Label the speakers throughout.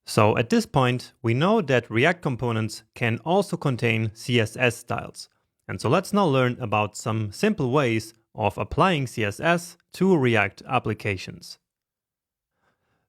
Speaker 1: So at this point, we know that React components can also contain CSS styles. And so let's now learn about some simple ways of applying CSS to React applications.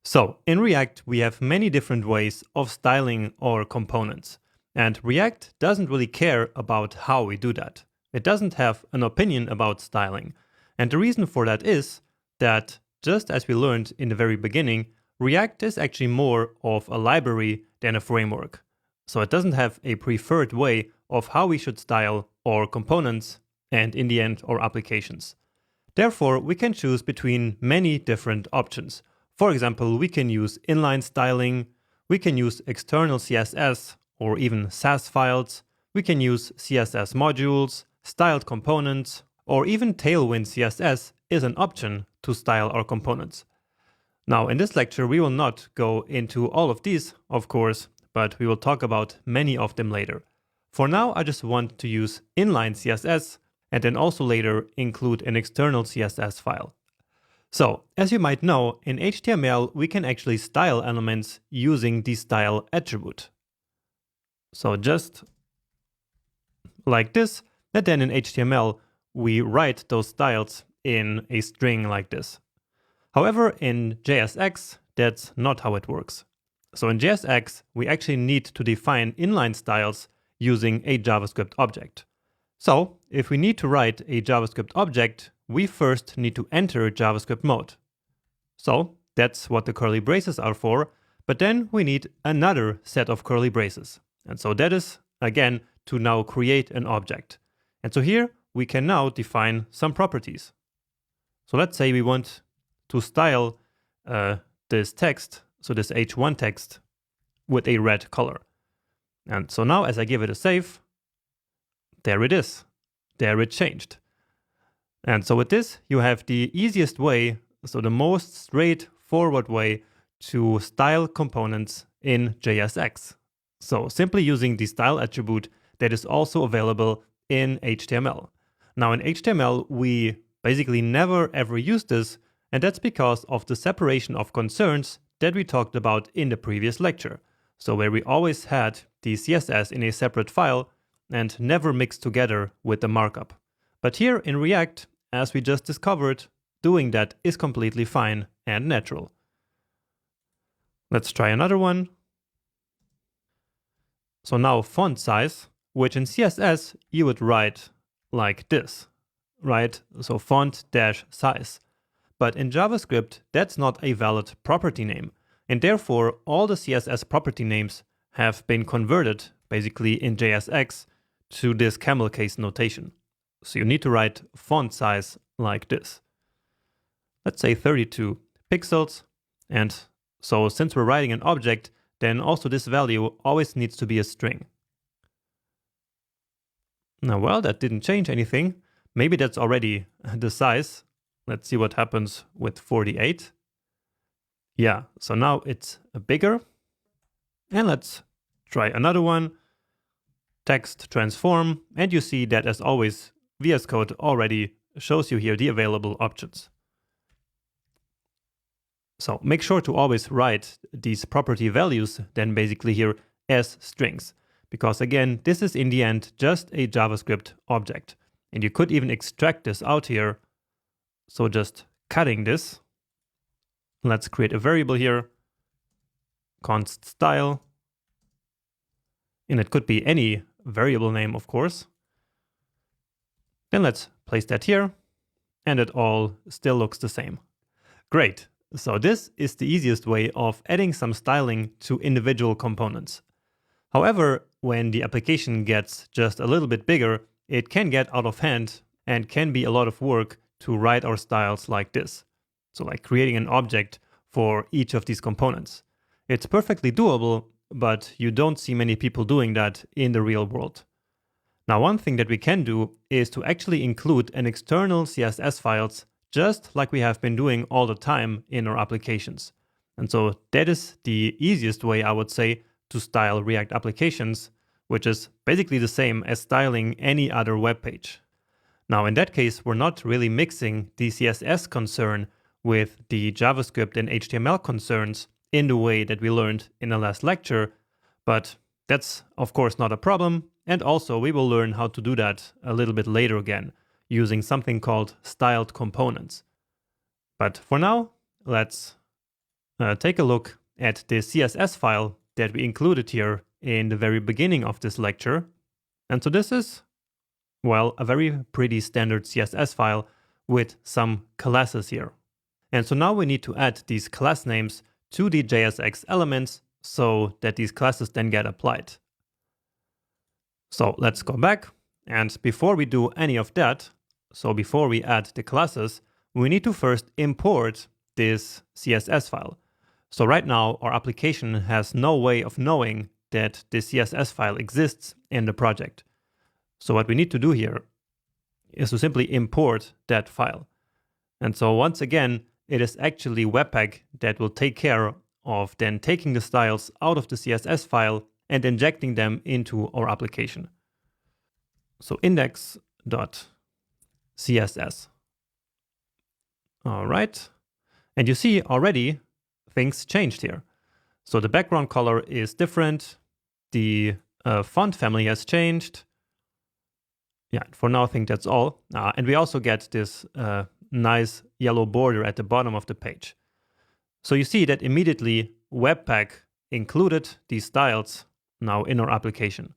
Speaker 1: So in React, we have many different ways of styling our components. And React doesn't really care about how we do that. It doesn't have an opinion about styling. And the reason for that is that, just as we learned in the very beginning, React is actually more of a library than a framework. So it doesn't have a preferred way of how we should style our components and, in the end, our applications. Therefore, we can choose between many different options. For example, we can use inline styling, we can use external CSS or even SASS files, we can use CSS modules, styled components, or even Tailwind CSS is an option to style our components. Now, in this lecture, we will not go into all of these, of course, but we will talk about many of them later. For now, I just want to use inline CSS and then also later include an external CSS file. So, as you might know, in HTML, we can actually style elements using the style attribute. So just like this, and then in HTML, we write those styles in a string like this. However, in JSX, that's not how it works. So in JSX, we actually need to define inline styles using a JavaScript object. So if we need to write a JavaScript object, we first need to enter JavaScript mode. So that's what the curly braces are for, but then we need another set of curly braces. And so that is, again, to now create an object. And so here we can now define some properties. So let's say we want to style this text, so this H1 text, with a red color. And so now as I give it a save, there it is. There it changed. And so with this, you have the easiest way, so the most straightforward way to style components in JSX. So simply using the style attribute that is also available in HTML. Now in HTML, we basically never ever use this, and that's because of the separation of concerns that we talked about in the previous lecture. So where we always had the CSS in a separate file and never mixed together with the markup. But here in React, as we just discovered, doing that is completely fine and natural. Let's try another one. So now font size, which in CSS you would write like this, right? So font-size. But in JavaScript, that's not a valid property name. And therefore, all the CSS property names have been converted, basically in JSX, to this camel case notation. So you need to write font size like this. Let's say 32 pixels. And so since we're writing an object, then also this value always needs to be a string. Now, well, that didn't change anything. Maybe that's already the size. Let's see what happens with 48. Yeah, so now it's bigger. And let's try another one. Text transform. And you see that, as always, VS Code already shows you here the available options. So make sure to always write these property values then basically here as strings. Because again, this is in the end just a JavaScript object. And you could even extract this out here. So just cutting this. Let's create a variable here. Const style. And it could be any variable name, of course. Then let's place that here. And it all still looks the same. Great. So this is the easiest way of adding some styling to individual components. However, when the application gets just a little bit bigger, it can get out of hand and can be a lot of work to write our styles like this. So like creating an object for each of these components. It's perfectly doable, but you don't see many people doing that in the real world. Now, one thing that we can do is to actually include an external CSS files, just like we have been doing all the time in our applications. And so that is the easiest way, I would say, to style React applications, which is basically the same as styling any other web page. Now, in that case, we're not really mixing the CSS concern with the JavaScript and HTML concerns in the way that we learned in the last lecture, but that's of course not a problem. And also we will learn how to do that a little bit later again, using something called styled components. But for now, let's take a look at the CSS file that we included here in the very beginning of this lecture. And so this is, well, a very pretty standard CSS file with some classes here. And so now we need to add these class names to the JSX elements so that these classes then get applied. So let's go back. And before we do any of that, so before we add the classes, we need to first import this CSS file. So right now our application has no way of knowing that this CSS file exists in the project. So what we need to do here is to simply import that file. And so once again, it is actually Webpack that will take care of then taking the styles out of the CSS file and injecting them into our application. So index.css. All right. And you see already things changed here. So the background color is different. The font family has changed. Yeah, for now I think that's all. And we also get this nice yellow border at the bottom of the page. So you see that immediately Webpack included these styles now in our application.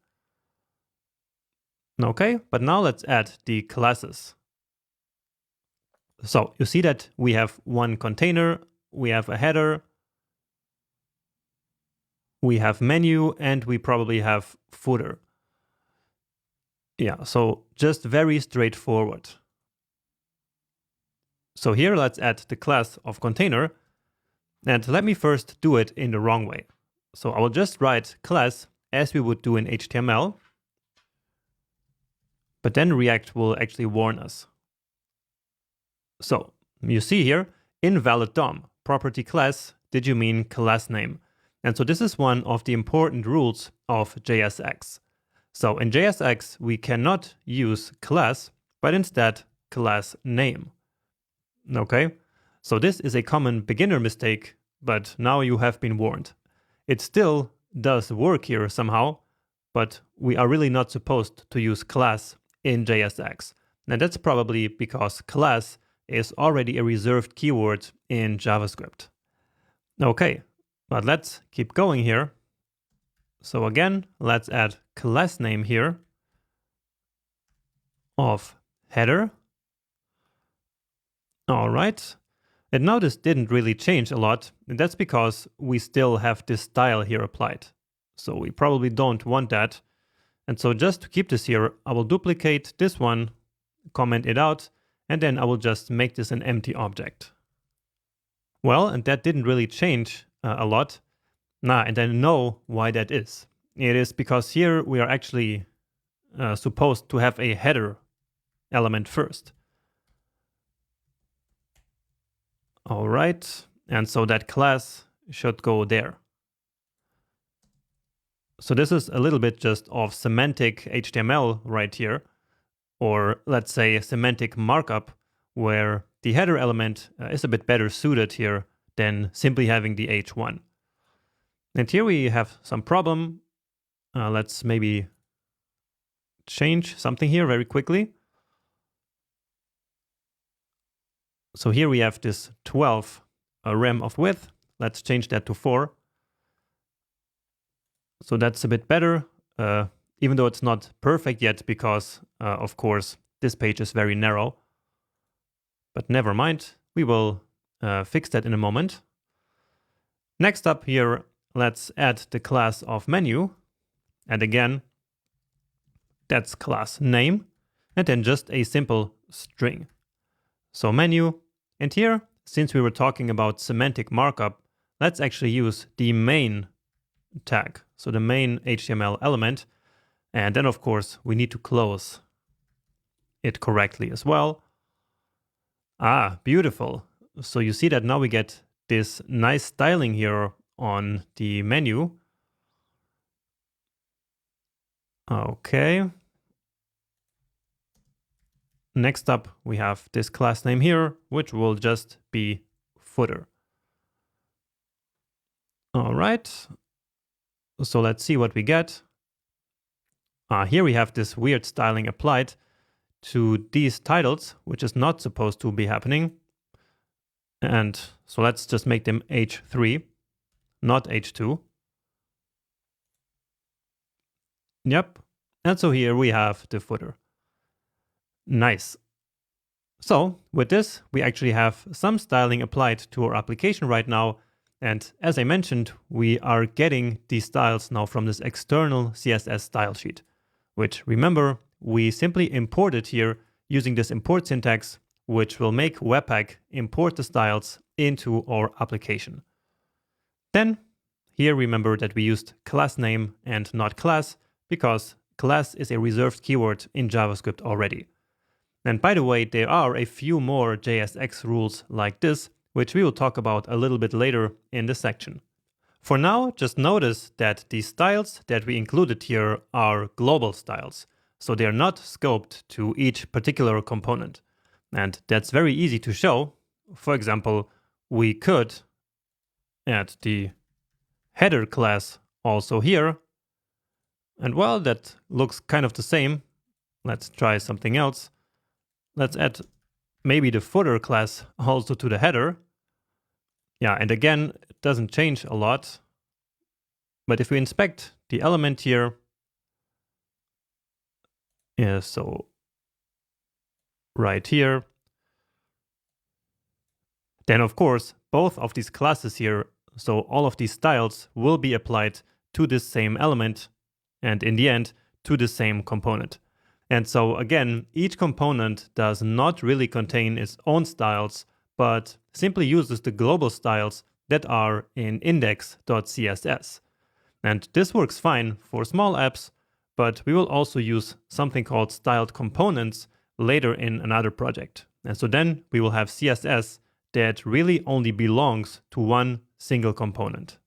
Speaker 1: Okay, but now let's add the classes. So you see that we have one container, we have a header, we have menu, and we probably have footer. Yeah, so just very straightforward. So here let's add the class of container. And let me first do it in the wrong way. So I will just write class as we would do in HTML. But then React will actually warn us. So you see here, invalid DOM, property class, did you mean class name? And so this is one of the important rules of JSX. So in JSX, we cannot use class, but instead class name. Okay, so this is a common beginner mistake, but now you have been warned. It still does work here somehow, but we are really not supposed to use class in JSX. And that's probably because class is already a reserved keyword in JavaScript. Okay, but let's keep going here. So again, let's add class name here of header. All right. And now this didn't really change a lot. And that's because we still have this style here applied. So we probably don't want that. And so just to keep this here, I will duplicate this one, comment it out, and then I will just make this an empty object. Well, and that didn't really change a lot. And I know why that is. It is because here we are actually supposed to have a header element first. All right, and so that class should go there. So this is a little bit just of semantic HTML right here, or let's say semantic markup, where the header element is a bit better suited here than simply having the H1. And here we have some problem. Let's maybe change something here very quickly. So here we have this 12 rem of width. Let's change that to 4. So that's a bit better, even though it's not perfect yet because, of course, this page is very narrow. But never mind, we will fix that in a moment. Next up here, let's add the class of menu. And again, that's class name, and then just a simple string. So menu, and here, since we were talking about semantic markup, let's actually use the main tag. So the main HTML element. And then of course, we need to close it correctly as well. Ah, beautiful. So you see that now we get this nice styling here on the menu. Okay. Next up, we have this class name here, which will just be footer. All right. So let's see what we get. Here we have this weird styling applied to these titles, which is not supposed to be happening. And so let's just make them H3, not H2. Yep. And so here we have the footer. Nice. So with this, we actually have some styling applied to our application right now. And as I mentioned, we are getting these styles now from this external CSS style sheet, which, remember, we simply imported here using this import syntax, which will make Webpack import the styles into our application. Then here remember that we used class name and not class, because class is a reserved keyword in JavaScript already. And by the way, there are a few more JSX rules like this, which we will talk about a little bit later in this section. For now, just notice that the styles that we included here are global styles, so they are not scoped to each particular component. And that's very easy to show. For example, we could add the header class also here. And well, that looks kind of the same. Let's try something else. Let's add maybe the footer class also to the header. Yeah, and again, it doesn't change a lot. But if we inspect the element here, yeah, so right here, then of course, both of these classes here, so all of these styles will be applied to this same element, and in the end, to the same component. And so again, each component does not really contain its own styles, but simply uses the global styles that are in index.css. And this works fine for small apps, but we will also use something called styled components later in another project. And so then we will have CSS that really only belongs to one single component.